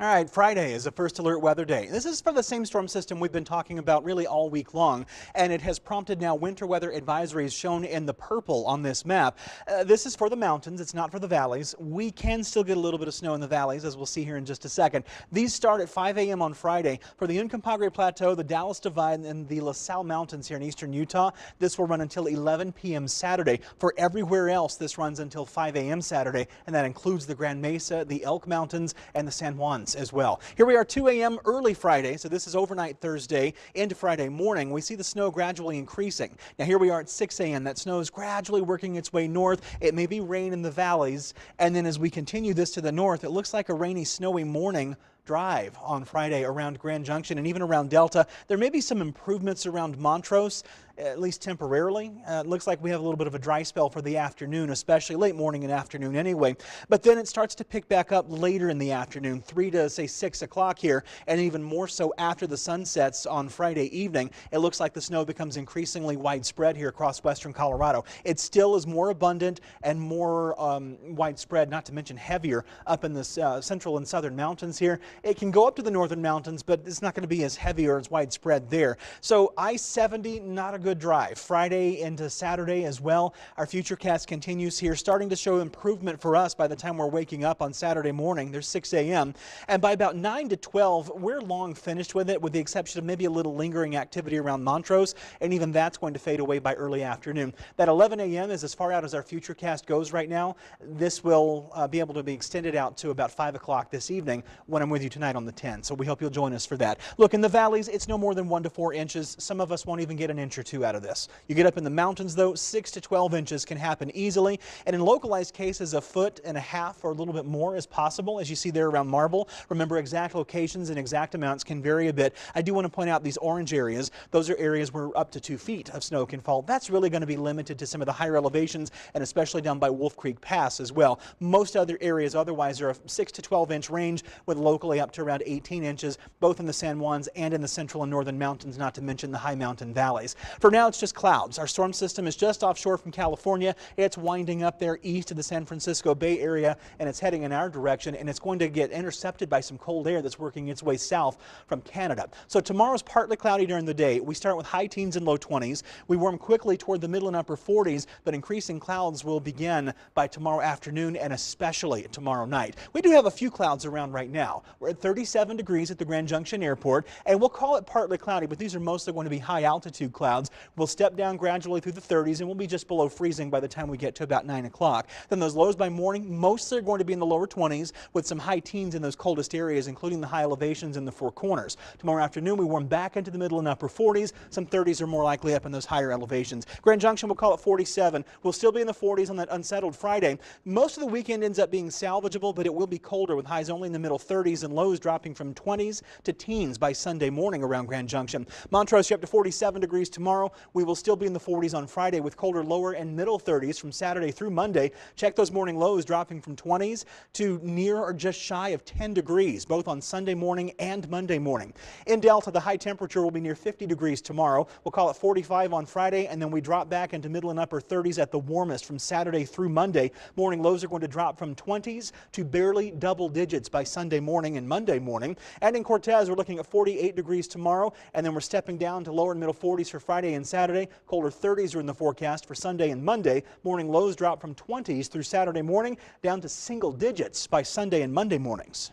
All right, Friday is the first alert weather day. This is for the same storm system we've been talking about really all week long, and it has prompted now winter weather advisories shown in the purple on this map. This is for the mountains, it's not for the valleys. We can still get a little bit of snow in the valleys, as we'll see here in just a second. These start at 5 a.m. on Friday. For the Uncompahgre Plateau, the Dalles Divide, and the La Salle Mountains here in eastern Utah, this will run until 11 p.m. Saturday. For everywhere else, this runs until 5 a.m. Saturday, and that includes the Grand Mesa, the Elk Mountains, and the San Juans as well. Here we are 2 a.m. early Friday, so this is overnight Thursday into Friday morning. We see the snow gradually increasing. Now here we are at 6 a.m. That snow is gradually working its way north. It may be rain in the valleys, and then as we continue this to the north, it looks like a rainy, snowy morning drive on Friday around Grand Junction and even around Delta. There may be some improvements around Montrose, at least temporarily. It looks like we have a little bit of a dry spell for the afternoon, especially late morning and afternoon anyway. But then it starts to pick back up later in the afternoon, 3 to say 6 o'clock here, and even more so after the sun sets on Friday evening. It looks like the snow becomes increasingly widespread here across western Colorado. It still is more abundant and more widespread, not to mention heavier, up in the central and southern mountains here. It can go up to the northern mountains, but it's not going to be as heavy or as widespread there. So I-70, not a good drive. Friday into Saturday as well. Our Futurecast continues here, starting to show improvement for us by the time we're waking up on Saturday morning. There's 6 a.m. And by about 9 to 12, we're long finished with it, with the exception of maybe a little lingering activity around Montrose, and even that's going to fade away by early afternoon. That 11 a.m. is as far out as our Futurecast goes right now. This will be able to be extended out to about 5 o'clock this evening when I'm with you tonight on the 10. So we hope you'll join us for that. Look, in the valleys, it's no more than 1 to 4 inches. Some of us won't even get an inch or two out of this. You get up in the mountains, though, 6 to 12 inches can happen easily. And in localized cases, 1.5 feet or a little bit more is possible, as you see there around Marble. Remember, exact locations and exact amounts can vary a bit. I do want to point out these orange areas. Those are areas where up to 2 feet of snow can fall. That's really going to be limited to some of the higher elevations, and especially down by Wolf Creek Pass as well. Most other areas otherwise are a 6 to 12 inch range, with locally up to around 18 inches, both in the San Juans and in the central and northern mountains, not to mention the high mountain valleys. For now, it's just clouds. Our storm system is just offshore from California. It's winding up there east of the San Francisco Bay Area, and it's heading in our direction, and it's going to get intercepted by some cold air that's working its way south from Canada. So tomorrow's partly cloudy during the day. We start with high teens and low 20s. We warm quickly toward the middle and upper 40s, but increasing clouds will begin by tomorrow afternoon and especially tomorrow night. We do have a few clouds around right now. We're at 37 degrees at the Grand Junction Airport, and we'll call it partly cloudy, but these are mostly going to be high altitude clouds. We'll step down gradually through the 30s, and we'll be just below freezing by the time we get to about 9 o'clock. Then those lows by morning mostly are going to be in the lower 20s, with some high teens in those coldest areas, including the high elevations in the Four Corners. Tomorrow afternoon, we warm back into the middle and upper 40s. Some 30s are more likely up in those higher elevations. Grand Junction, we'll call it 47. We'll still be in the 40s on that unsettled Friday. Most of the weekend ends up being salvageable, but it will be colder, with highs only in the middle 30s and lows dropping from 20s to teens by Sunday morning around Grand Junction. Montrose, you're up to 47 degrees tomorrow. We will still be in the 40s on Friday, with colder lower and middle 30s from Saturday through Monday. Check those morning lows dropping from 20s to near or just shy of 10 degrees, both on Sunday morning and Monday morning. In Delta, the high temperature will be near 50 degrees tomorrow. We'll call it 45 on Friday, and then we drop back into middle and upper 30s at the warmest from Saturday through Monday. Morning lows are going to drop from 20s to barely double digits by Sunday morning and Monday morning. And in Cortez, we're looking at 48 degrees tomorrow, and then we're stepping down to lower and middle 40s for Friday and Saturday. Colder 30s are in the forecast for Sunday and Monday. Morning lows drop from 20s through Saturday morning down to single digits by Sunday and Monday mornings.